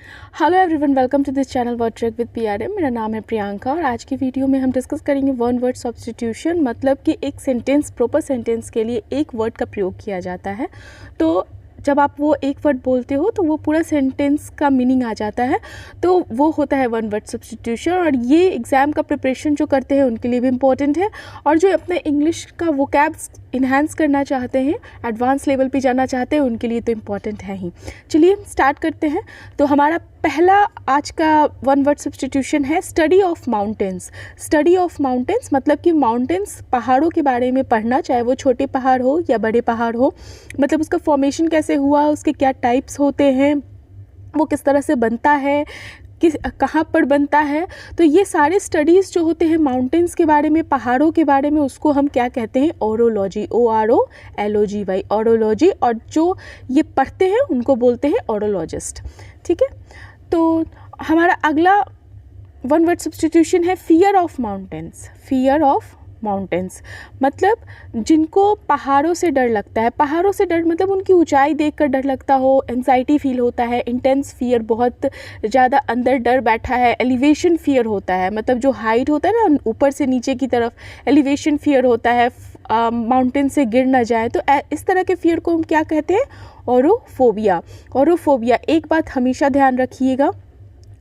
Hello everyone, welcome to this channel word track with PRM. मेरा नाम है प्रियंका और आज की वीडियो में हम डिस्कस करेंगे वन वर्ड सब्स्टिट्यूशन। मतलब कि एक सेंटेंस, प्रॉपर सेंटेंस के लिए एक वर्ड का प्रयोग किया जाता है। तो जब आप वो एक वर्ड बोलते हो तो वो पूरा सेंटेंस का मीनिंग आ जाता है, तो वो होता है वन वर्ड सब्स्टिट्यूशन। और ये एग्ज़ाम का प्रिपरेशन जो करते हैं उनके लिए भी इम्पॉर्टेंट है, और जो अपने इंग्लिश का वोकैब्स इन्हांस करना चाहते हैं, एडवांस लेवल पे जाना चाहते हैं, उनके लिए तो इम्पॉर्टेंट है ही। चलिए स्टार्ट करते हैं। तो हमारा पहला आज का वन वर्ड सब्स्टिट्यूशन है study of mountains. Study of mountains मतलब कि माउंटेन्स, पहाड़ों के बारे में पढ़ना, चाहे वो छोटे पहाड़ हो या बड़े पहाड़ हो। मतलब उसका फॉर्मेशन कैसे हुआ, उसके क्या टाइप्स होते हैं, वो किस तरह से बनता है, कहाँ पर बनता है। तो ये सारे स्टडीज़ जो होते हैं माउंटेन्स के बारे में, पहाड़ों के बारे में, उसको हम क्या कहते हैं? ओरोलॉजी। OROLOGY, orology. और जो ये पढ़ते हैं उनको बोलते हैं ओरोलॉजिस्ट। ठीक है। तो हमारा अगला वन वर्ड सब्स्टिट्यूशन है fear of mountains. Fear of mountains मतलब जिनको पहाड़ों से डर लगता है। पहाड़ों से डर मतलब उनकी ऊंचाई देखकर डर लगता हो, एंजाइटी फील होता है, इंटेंस फियर, बहुत ज़्यादा अंदर डर बैठा है। एलिवेशन फियर होता है, मतलब जो हाइट होता है ना, ऊपर से नीचे की तरफ, एलिवेशन फियर होता है, माउंटेन से गिर ना जाए। तो इस तरह के फियर को हम क्या कहते हैं? ओरोफोबिया। ओरोफोबिया। एक बात हमेशा ध्यान रखिएगा,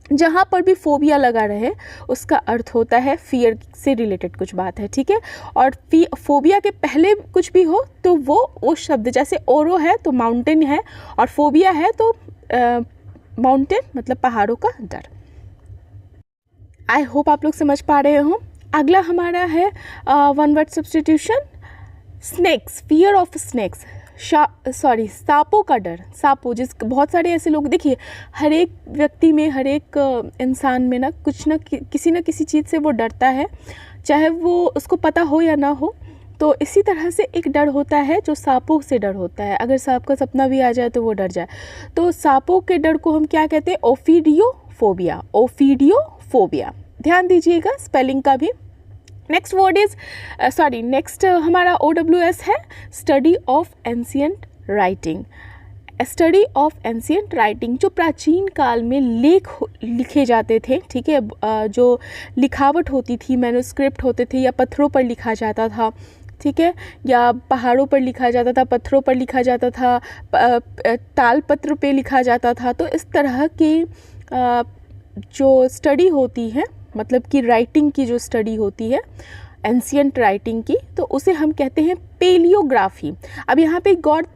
जहाँ पर भी फोबिया लगा रहे उसका अर्थ होता है फियर से रिलेटेड कुछ बात है। ठीक है। और फोबिया के पहले कुछ भी हो तो वो शब्द, जैसे ओरो है तो माउंटेन है, और फोबिया है तो माउंटेन मतलब पहाड़ों का डर। आई होप आप लोग समझ पा रहे हो। अगला हमारा है one word substitution snakes. Fear of snakes. सांपों का डर। सांपों, बहुत सारे ऐसे लोग, देखिए हर एक व्यक्ति में, हर एक इंसान में ना कुछ ना किसी चीज़ से वो डरता है, चाहे वो उसको पता हो या ना हो। तो इसी तरह से एक डर होता है जो सांपों से डर होता है। अगर सांप का सपना भी आ जाए तो वो डर जाए। तो सांपों के डर को हम क्या कहते हैं? ओफिडियोफोबिया। ओफिडियोफोबिया। ध्यान दीजिएगा स्पेलिंग का भी। नेक्स्ट वर्ड इज नेक्स्ट हमारा OWS है study of ancient writing. Study of ancient writing, जो प्राचीन काल में लेख लिखे जाते थे। ठीक है। जो लिखावट होती थी, मैन्युस्क्रिप्ट होते थे, या पत्थरों पर लिखा जाता था। ठीक है। या पहाड़ों पर लिखा जाता था, पत्थरों पर लिखा जाता था, ताल पत्र पे लिखा जाता था। तो इस तरह की जो स्टडी होती है, मतलब कि राइटिंग की जो स्टडी होती है एंशिएंट राइटिंग की, तो उसे हम कहते हैं पेलियोग्राफी। अब यहाँ पे गौर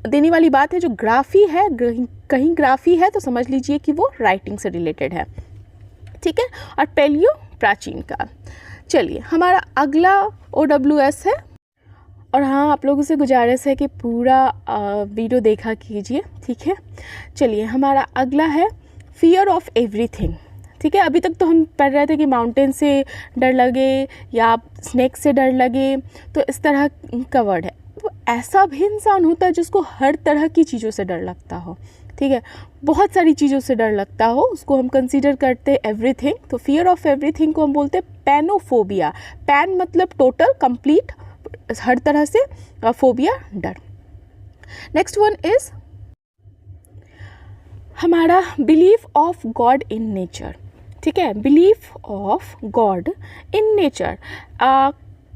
देने वाली बात है, जो ग्राफी है, कहीं ग्राफी है तो समझ लीजिए कि वो राइटिंग से रिलेटेड है। ठीक है। और पेलियो प्राचीन काल। चलिए हमारा अगला OWS है, और हाँ, आप लोगों से गुजारिश है कि पूरा वीडियो देखा कीजिए। ठीक है। चलिए हमारा अगला है फियर ऑफ एवरीथिंग। ठीक है। अभी तक तो हम पढ़ रहे थे कि माउंटेन से डर लगे या स्नेक से डर लगे, तो इस तरह का वर्ड है। तो ऐसा भी इंसान होता है जिसको हर तरह की चीज़ों से डर लगता हो। ठीक है। बहुत सारी चीज़ों से डर लगता हो, उसको हम कंसीडर करते हैं एवरीथिंग। तो फियर ऑफ एवरीथिंग को हम बोलते हैं पैनोफोबिया। पैन मतलब टोटल, कंप्लीट, हर तरह से, फोबिया डर। नेक्स्ट वन इज हमारा belief of God in nature. ठीक है। Belief of God in nature.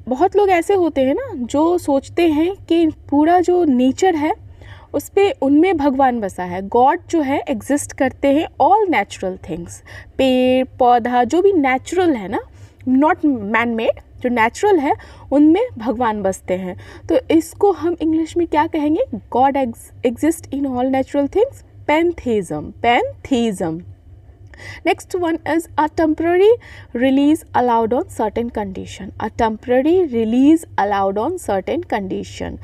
बहुत लोग ऐसे होते हैं ना जो सोचते हैं कि पूरा जो नेचर है उस पर, उनमें भगवान बसा है। गॉड जो है एग्जिस्ट करते हैं ऑल नेचुरल थिंग्स, पेड़ पौधा जो भी नेचुरल है ना, नॉट मैन मेड, जो नेचुरल है उनमें भगवान बसते हैं। तो इसको हम इंग्लिश में क्या कहेंगे? God exist in all natural things. Pantheism. Pantheism. Next one is a temporary release allowed on certain condition. A temporary release allowed on certain condition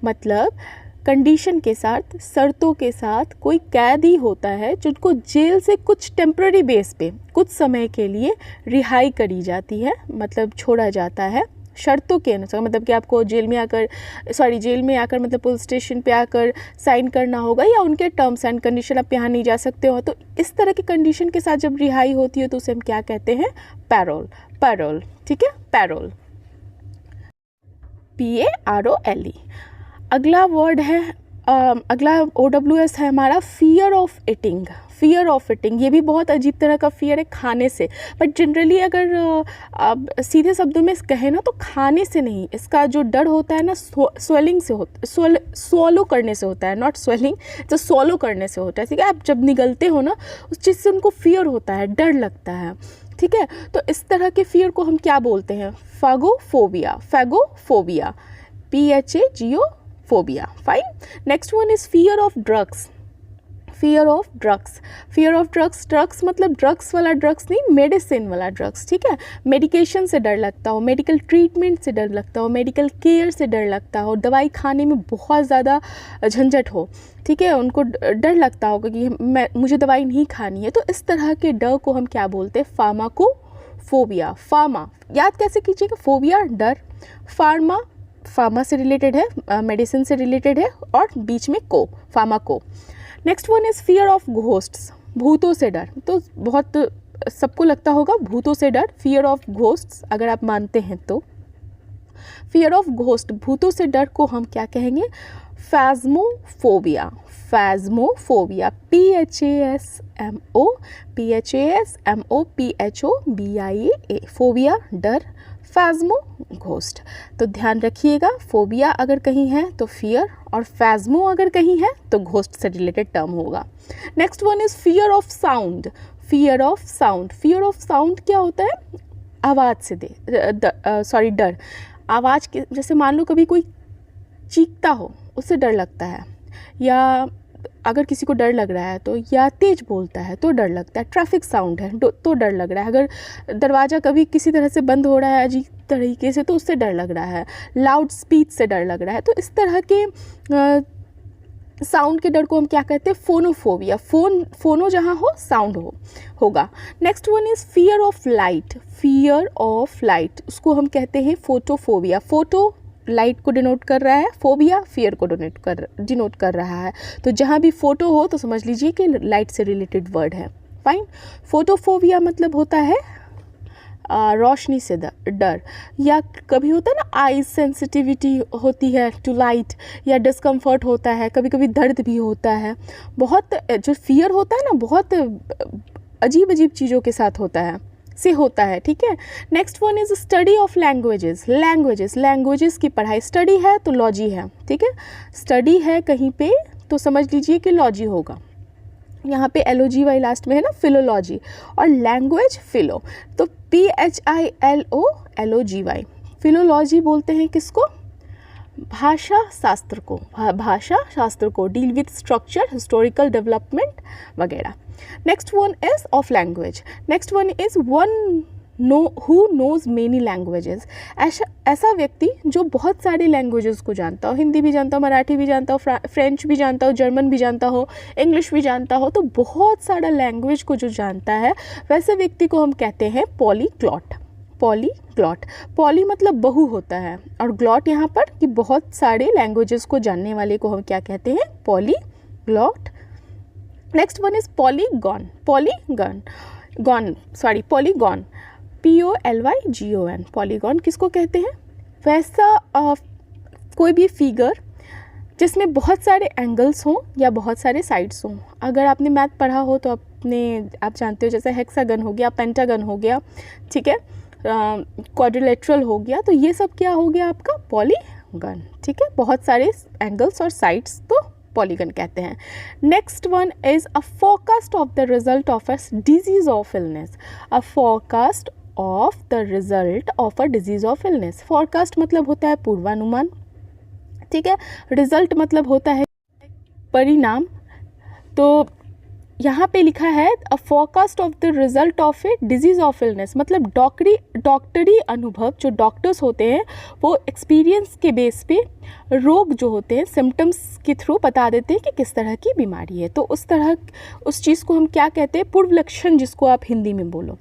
मतलब कंडीशन के साथ, शर्तों के साथ कोई कैदी होता है जिनको जेल से कुछ टेम्पररी बेस पे कुछ समय के लिए रिहाई करी जाती है, मतलब छोड़ा जाता है शर्तों के अनुसार। मतलब कि आपको जेल में आकर मतलब पुलिस स्टेशन पे आकर साइन करना होगा, या उनके टर्म्स एंड कंडीशन, आप यहाँ नहीं जा सकते हो। तो इस तरह की कंडीशन के साथ जब रिहाई होती है तो उसे हम क्या कहते हैं? पैरोल। पैरोल। ठीक है। पैरोल। PAROLE। अगला वर्ड है अगला OWS है हमारा fear of eating. Fear of eating ये भी बहुत अजीब तरह का फियर है खाने से, बट जनरली अगर आप सीधे शब्दों में कहें ना तो खाने से नहीं, इसका जो डर होता है ना स्वेलिंग से होता, स्वॉलो करने से होता है, नॉट स्वेलिंग, जो स्वॉलो करने से होता है। ठीक है, आप जब निगलते हो ना उस चीज़ से उनको फियर होता है, डर लगता है। ठीक है, तो इस तरह के फियर को हम क्या बोलते हैं? फैगोफोबिया। फैगोफोबिया, PHAGO phobia. Fine. Next one is fear of drugs. Fear of drugs. Fear of drugs, drugs मतलब ड्रग्स वाला ड्रग्स नहीं, मेडिसिन वाला ड्रग्स। ठीक है, मेडिकेशन से डर लगता हो, मेडिकल ट्रीटमेंट से डर लगता हो, मेडिकल केयर से डर लगता हो, दवाई खाने में बहुत ज़्यादा झंझट हो। ठीक है, उनको डर लगता होगा कि मुझे दवाई नहीं खानी है। तो इस तरह के डर को हम क्या बोलते हैं? फार्माकोफोबिया। फार्मा याद कैसे कीजिएगा? फोबिया डर, फार्मा से रिलेटेड है, मेडिसिन से रिलेटेड है, और बीच में को, pharmaco. Next one is fear of ghosts. भूतों से डर। तो बहुत सबको लगता होगा भूतों से डर, फियर ऑफ घोस्ट्स अगर आप मानते हैं तो। फियर ऑफ घोस्ट, भूतों से डर को हम क्या कहेंगे? फैज़्मोफोबिया। फैज़्मोफोबिया, PHASMOPHOBIA, फोबिया डर, फैज़्मो घोस्ट। तो ध्यान रखिएगा, फोबिया अगर कहीं है तो फियर, और फैज़्मो अगर कहीं है तो घोस्ट से रिलेटेड टर्म होगा। Next one is fear of sound. Fear of sound. Fear of sound क्या होता है? आवाज़ से डर। आवाज़ के, जैसे मान लो कभी कोई चीखता हो उससे डर लगता है, या अगर किसी को डर लग रहा है तो, या तेज बोलता है तो डर लगता है, ट्रैफिक साउंड है तो डर लग रहा है, अगर दरवाज़ा कभी किसी तरह से बंद हो रहा है अजीब तरीके से तो उससे डर लग रहा है, लाउड स्पीच से डर लग रहा है। तो इस तरह के साउंड के डर को हम क्या कहते हैं? फोनोफोबिया। फोनो जहाँ हो साउंड होगा। Next one is fear of light. Fear of light, उसको हम कहते हैं फोटोफोबिया। फोटो लाइट को डिनोट कर रहा है, फोबिया फियर को डिनोट कर रहा है। तो जहाँ भी फोटो हो तो समझ लीजिए कि लाइट से रिलेटेड वर्ड है। फाइन। फोटोफोबिया मतलब होता है रोशनी से डर, या कभी होता है ना आईज सेंसिटिविटी होती है टू लाइट, या डिस्कम्फर्ट होता है, कभी कभी दर्द भी होता है। बहुत जो फियर होता है ना बहुत अजीब अजीब चीज़ों के साथ होता है। ठीक है। Next one is study of languages. Languages की पढ़ाई, स्टडी है तो लॉजी है। ठीक है, स्टडी है कहीं पे तो समझ लीजिए कि लॉजी होगा। यहाँ पे LOGY लास्ट में है ना, फिलोलॉजी, और लैंग्वेज फिलो, तो PHILOLOGY। फिलोलॉजी बोलते हैं किसको? भाषा शास्त्र को, deal with structure, historical development वगैरह। Next one is of language. Next one is who knows many languages. ऐसा व्यक्ति जो बहुत सारे लैंग्वेजेस को जानता हो, हिंदी भी जानता हो, मराठी भी जानता हो, फ्रेंच भी जानता हो, जर्मन भी जानता हो, इंग्लिश भी जानता हो, तो बहुत सारा लैंग्वेज को जो जानता है वैसे व्यक्ति को हम कहते हैं पॉलीग्लॉट। पॉली मतलब बहु होता है, और ग्लॉट यहाँ पर कि बहुत सारे लैंग्वेजेस को जानने वाले को हम क्या कहते हैं? Polyglot. Next one is polygon. Polygon, POLYGON। Polygon किसको कहते हैं? वैसा कोई भी फिगर जिसमें बहुत सारे एंगल्स हों या बहुत सारे साइड्स हों। अगर आपने मैथ पढ़ा हो तो आप जानते हो, जैसे हेक्सागन हो गया, पेंटागन हो गया, ठीक है, क्वाड्रिलेटरल हो गया, तो ये सब क्या हो गया आपका? पॉलीगन। ठीक है, बहुत सारे एंगल्स और साइड्स तो पॉलीगन कहते हैं। Next one is a forecast of the result of a disease of illness. A forecast of the result of a disease of illness. Forecast मतलब होता है पूर्वानुमान, ठीक है, रिजल्ट मतलब होता है परिणाम। तो यहाँ पे लिखा है a forecast of the result of a disease of illness, मतलब डॉक्टरी अनुभव, जो डॉक्टर्स होते हैं वो एक्सपीरियंस के बेस पे रोग जो होते हैं सिम्टम्स के थ्रू बता देते हैं कि किस तरह की बीमारी है। तो उस चीज़ को हम क्या कहते हैं? पूर्व लक्षण, जिसको आप हिंदी में बोलो।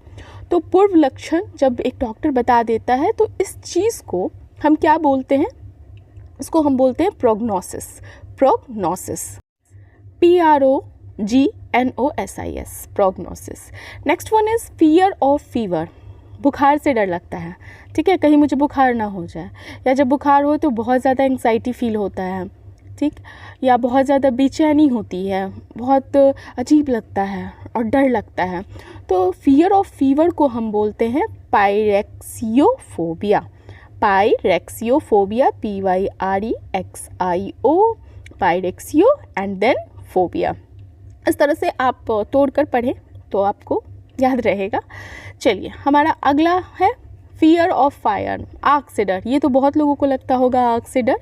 तो पूर्व लक्षण जब एक डॉक्टर बता देता है तो इस चीज़ को हम क्या बोलते हैं? इसको हम बोलते हैं prognosis. PROGNOSIS, prognosis. Next one is fear of fever. बुखार से डर लगता है, ठीक है, कहीं मुझे बुखार ना हो जाए, या जब बुखार हो तो बहुत ज़्यादा एंग्जाइटी फील होता है, ठीक, या बहुत ज़्यादा बेचैनी होती है, बहुत अजीब लगता है और डर लगता है, तो फियर ऑफ फीवर को हम बोलते हैं पायरेक्सियोफोबिया। पायरेक्सियोफोबिया, PYREXIO, पायरेक्सियो एंड देन फोबिया। इस तरह से आप तोड़कर पढ़ें तो आपको याद रहेगा। चलिए, हमारा अगला है फियर ऑफ फायर, आग से डर। ये तो बहुत लोगों को लगता होगा आग से डर।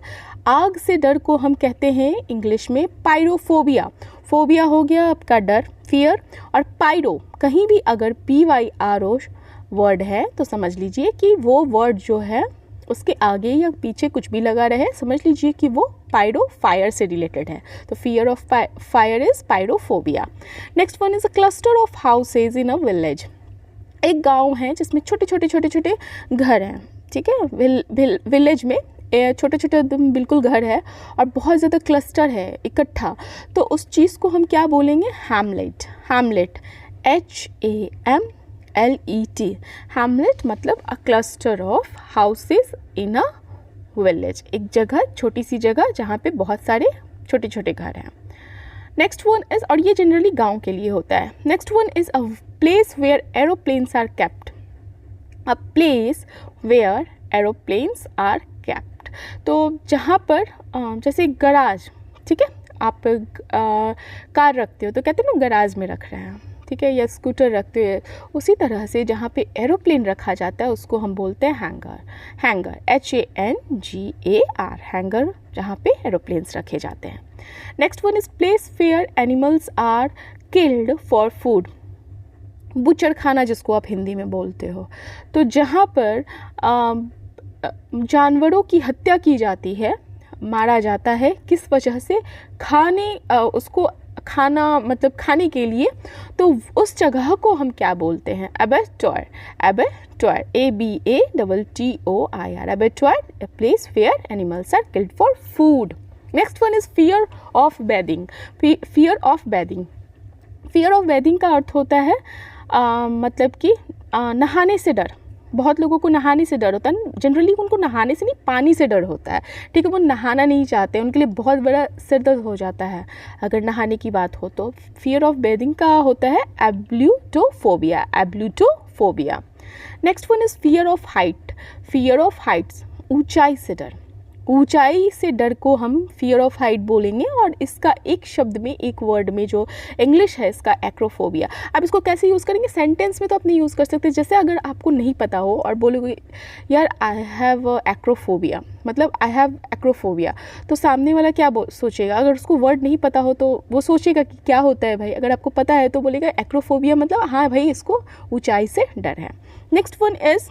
आग से डर को हम कहते हैं इंग्लिश में पायरोफोबिया। फोबिया हो गया आपका डर, फियर, और पायरो कहीं भी अगर PYRO वर्ड है तो समझ लीजिए कि वो वर्ड जो है उसके आगे या पीछे कुछ भी लगा रहे, समझ लीजिए कि वो पायरो, फायर से रिलेटेड है। तो fear of fire is pyrophobia. Next one is a cluster of houses in a village. एक गांव है जिसमें छोटे छोटे घर हैं, ठीक है, विलेज में छोटे छोटे बिल्कुल घर है और बहुत ज़्यादा क्लस्टर है इकट्ठा, तो उस चीज़ को हम क्या बोलेंगे? हैमलेट। Hamlet, HAMLET। हैमलेट मतलब a cluster of houses in a village, एक जगह, छोटी सी जगह जहाँ पे बहुत सारे छोटे छोटे घर हैं। नेक्स्ट वन इज, और ये जनरली गांव के लिए होता है, next one is a place where aeroplanes are kept. A place where aeroplanes are kept, तो जहाँ पर जैसे गराज, ठीक है, आप कार रखते हो तो कहते हैं ना गराज में रख रहे हैं, ठीक है, या स्कूटर रखते हो, उसी तरह से जहाँ पे एरोप्लेन रखा जाता है उसको हम बोलते हैं हैंगर। हैंगर, HANGAR, हैंगर, जहाँ पे एरोप्लेन्स रखे जाते हैं। Next one is place where animals are killed for food. बुचड़ खाना जिसको आप हिंदी में बोलते हो, तो जहाँ पर जानवरों की हत्या की जाती है, मारा जाता है, किस वजह से? उसको खाना, मतलब खाने के लिए, तो उस जगह को हम क्या बोलते हैं? Abattoir. Abattoir, ABATTOIR, abattoir, place where animals are killed for food. Next one is fear of bathing. Fear of bathing, fear of bathing का अर्थ होता है मतलब कि नहाने से डर। बहुत लोगों को नहाने से डर होता है, जनरली उनको नहाने से नहीं, पानी से डर होता है, ठीक है, वो नहाना नहीं चाहते, उनके लिए बहुत बड़ा सिर दर्द हो जाता है अगर नहाने की बात हो तो। फियर ऑफ बेदिंग का होता है ablutophobia. Ablutophobia. Next one is fear of height. Fear of heights, ऊंचाई से डर। ऊंचाई से डर को हम फियर ऑफ हाइट बोलेंगे, और इसका एक शब्द में, एक वर्ड में जो इंग्लिश है इसका एक्रोफोबिया। अब इसको कैसे यूज़ करेंगे? सेंटेंस में तो आप नहीं यूज़ कर सकते। जैसे अगर आपको नहीं पता हो और बोलोगे यार आई हैव एक्रोफोबिया, मतलब आई हैव एक्रोफोबिया, तो सामने वाला क्या सोचेगा? अगर उसको वर्ड नहीं पता हो तो वो सोचेगा कि क्या होता है भाई। अगर आपको पता है तो बोलेगा एक्रोफोबिया मतलब हाँ भाई इसको ऊंचाई से डर है। Next one is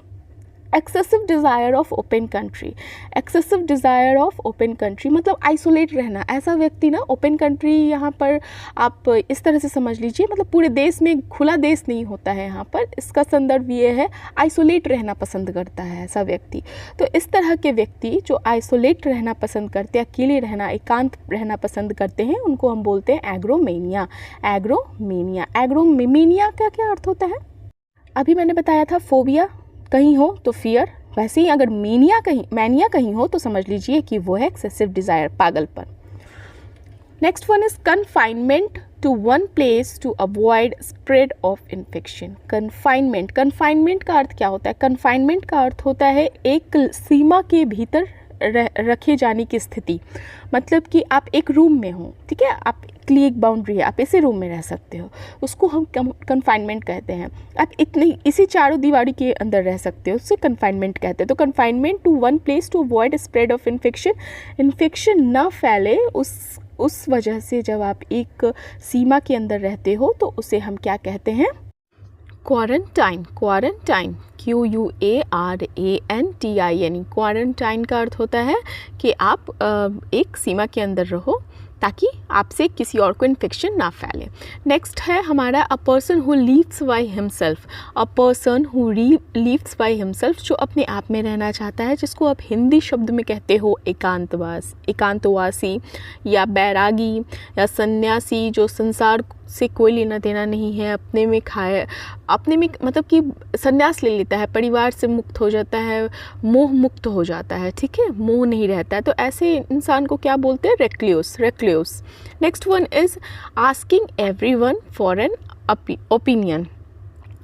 excessive desire of open country. Excessive desire of open country मतलब आइसोलेट रहना। ऐसा व्यक्ति ना, ओपन कंट्री यहाँ पर आप इस तरह से समझ लीजिए, मतलब पूरे देश में खुला देश नहीं होता है यहाँ पर, इसका संदर्भ ये है आइसोलेट रहना पसंद करता है ऐसा व्यक्ति। तो इस तरह के व्यक्ति जो आइसोलेट रहना पसंद करते हैं, अकेले रहना, एकांत रहना पसंद करते हैं, उनको हम बोलते हैं एग्रोमेनिया। एग्रोमेनिया। एग्रोमेनिया का क्या अर्थ होता है? अभी मैंने बताया था फोबिया कहीं हो तो फियर, वैसे ही अगर मैनिया कहीं हो तो समझ लीजिए कि वो है एक्सेसिव डिज़ायर, पागलपन। Next one is confinement to one place to avoid spread of infection. Confinement, confinement का अर्थ क्या होता है? कन्फाइनमेंट का अर्थ होता है एक सीमा के भीतर रखे जाने की स्थिति। मतलब कि आप एक रूम में हो, ठीक है, आपके लिए एक बाउंड्री है, आप इसी रूम में रह सकते हो, उसको हम कन्फाइनमेंट कहते हैं। आप इसी चारों दीवारी के अंदर रह सकते हो, उससे कन्फाइनमेंट कहते हैं। तो confinement to one place to avoid spread of infection, infection ना फैले उस वजह से जब आप एक सीमा के अंदर रहते हो तो उसे हम क्या कहते हैं? क्वारंटाइन। Quarantine, QUARANTINE। क्वारंटाइन का अर्थ होता है कि आप एक सीमा के अंदर रहो ताकि आपसे किसी और को इन्फेक्शन ना फैले। नेक्स्ट है हमारा अ person who leaves by himself. A person who leaves by himself, जो अपने आप में रहना चाहता है, जिसको आप हिंदी शब्द में कहते हो एकांतवासी या बैरागी या सन्यासी, जो से कोई लेना देना नहीं है, अपने में मतलब कि संन्यास ले लेता है, परिवार से मुक्त हो जाता है, मोह मुक्त हो जाता है, ठीक है, मोह नहीं रहता है, तो ऐसे इंसान को क्या बोलते हैं? रेक्लियोस। Next one is asking everyone for an opinion.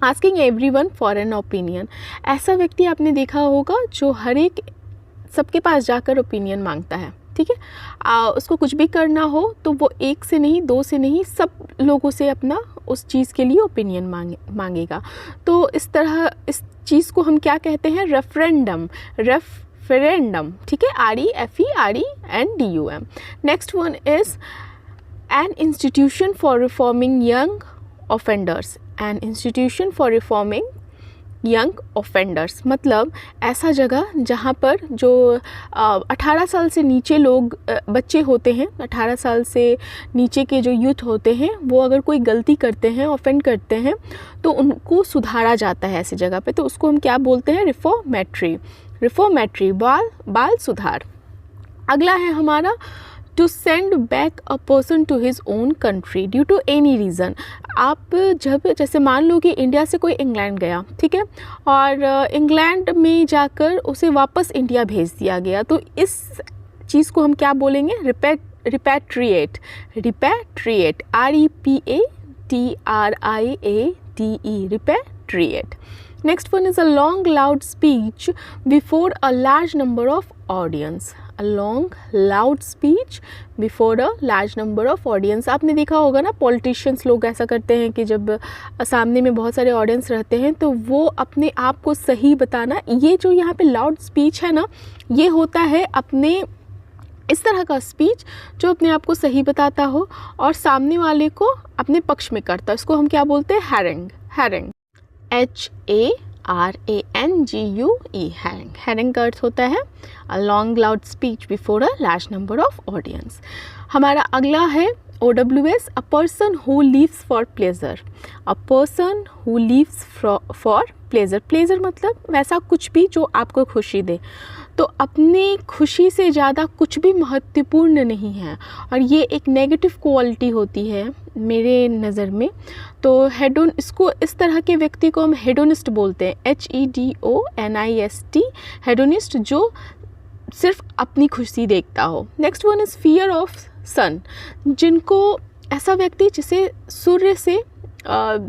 Asking everyone for an opinion, ऐसा व्यक्ति आपने देखा होगा जो हर एक सबके पास जाकर ओपिनियन मांगता है, ठीक है। उसको कुछ भी करना हो तो वो एक से नहीं, दो से नहीं, सब लोगों से अपना उस चीज़ के लिए ओपिनियन मांगेगा। तो इस तरह इस चीज़ को हम क्या कहते हैं? रेफरेंडम, ठीक है, REFERENDUM। Next one is an institution for reforming young offenders. An institution for reforming young offenders मतलब ऐसा जगह जहाँ पर जो 18 साल से नीचे लोग बच्चे होते हैं, 18 साल से नीचे के जो यूथ होते हैं, वो अगर कोई गलती करते हैं, ऑफेंड करते हैं, तो उनको सुधारा जाता है ऐसी जगह पे। तो उसको हम क्या बोलते हैं? रिफॉर्मेट्री, बाल सुधार। अगला है हमारा to send back a person to his own country due to any reason. आप जब जैसे मान लो कि इंडिया से कोई इंग्लैंड गया, ठीक है, और इंग्लैंड में जाकर उसे वापस इंडिया भेज दिया गया, तो इस चीज़ को हम क्या बोलेंगे? Repatriate, REPATRIATE, repatriate. Next one is a long loud speech before a large number of audience. A long loud speech before a large number of audience. आपने देखा होगा ना, पॉलिटिशियंस लोग ऐसा करते हैं कि जब सामने में बहुत सारे ऑडियंस रहते हैं तो वो अपने आप को सही बताना, ये जो यहाँ पे लाउड स्पीच है ना, ये होता है अपने इस तरह का स्पीच जो अपने आप को सही बताता हो और सामने वाले को अपने पक्ष में करता है। इसको हम क्या बोलते हैं? हैरेंग। HARANGUE, हैरेंग का अर्थ होता है a long loud speech before a large number of audience. हमारा अगला है OWS, a person who lives for pleasure. A person who lives for pleasure. Pleasure मतलब वैसा कुछ भी जो आपको खुशी दे। तो अपनी खुशी से ज़्यादा कुछ भी महत्वपूर्ण नहीं है, और ये एक नेगेटिव क्वालिटी होती है मेरे नज़र में। तो इसको इस तरह के व्यक्ति को हम हेडोनिस्ट बोलते हैं, HEDONIST, हेडोनिस्ट, जो सिर्फ अपनी खुशी देखता हो। Next one is fear of sun, जिनको ऐसा व्यक्ति जिसे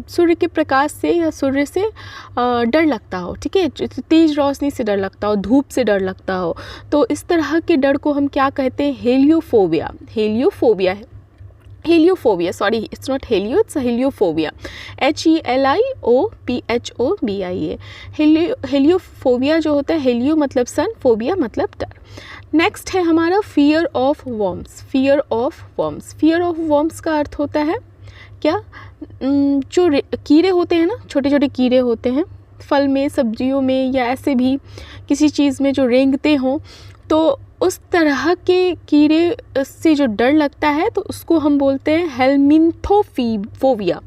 सूर्य के प्रकाश से या सूर्य से डर लगता हो, ठीक है, तेज़ रोशनी से डर लगता हो, धूप से डर लगता हो, तो इस तरह के डर को हम क्या कहते हैं? Heliophobia, sorry, it's not helio, it's heliophobia, HELIOPHOBIA। Heliophobia जो होता है, हेलियो मतलब सन, फोबिया मतलब डर। नेक्स्ट है हमारा fear of worms. Fear of worms का अर्थ होता है क्या? जो कीड़े होते हैं ना, छोटे छोटे कीड़े होते हैं फल में, सब्जियों में, या ऐसे भी किसी चीज़ में जो रेंगते हों, तो उस तरह के कीड़े से जो डर लगता है तो उसको हम बोलते हैं हेलमिन्थोफोबिया।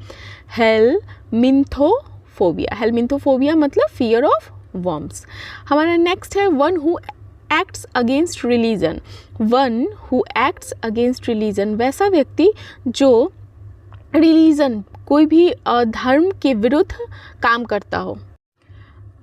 हेलमिन्थोफोबिया मतलब फियर ऑफ वर्म्स। हमारा नेक्स्ट है one who acts against religion. वैसा व्यक्ति जो रिलीजन, कोई भी धर्म के विरुद्ध काम करता हो।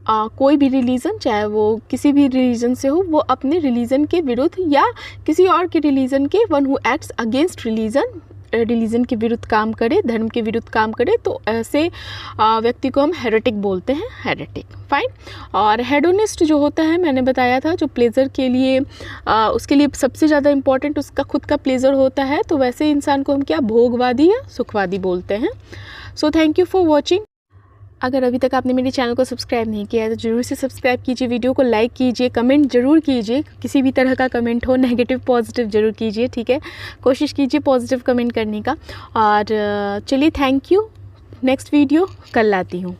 कोई भी रिलीजन, चाहे वो किसी भी रिलीजन से हो, वो अपने रिलीजन के विरुद्ध या किसी और के रिलीजन के, one who acts against religion के विरुद्ध काम करे, धर्म के विरुद्ध काम करे, तो ऐसे व्यक्ति को हम हेरेटिक बोलते हैं, फाइन। और हेडोनिस्ट जो होता है, मैंने बताया था, जो प्लेजर के लिए उसके लिए सबसे ज़्यादा इम्पॉर्टेंट उसका खुद का प्लेजर होता है, तो वैसे इंसान को हम क्या भोगवादी या सुखवादी बोलते हैं। So thank you for watching. अगर अभी तक आपने मेरे चैनल को सब्सक्राइब नहीं किया है तो ज़रूर से सब्सक्राइब कीजिए, वीडियो को लाइक कीजिए, कमेंट ज़रूर कीजिए, किसी भी तरह का कमेंट हो, नेगेटिव पॉजिटिव ज़रूर कीजिए, ठीक है, कोशिश कीजिए पॉजिटिव कमेंट करने का। और चलिए, थैंक यू। नेक्स्ट वीडियो कल लाती हूँ।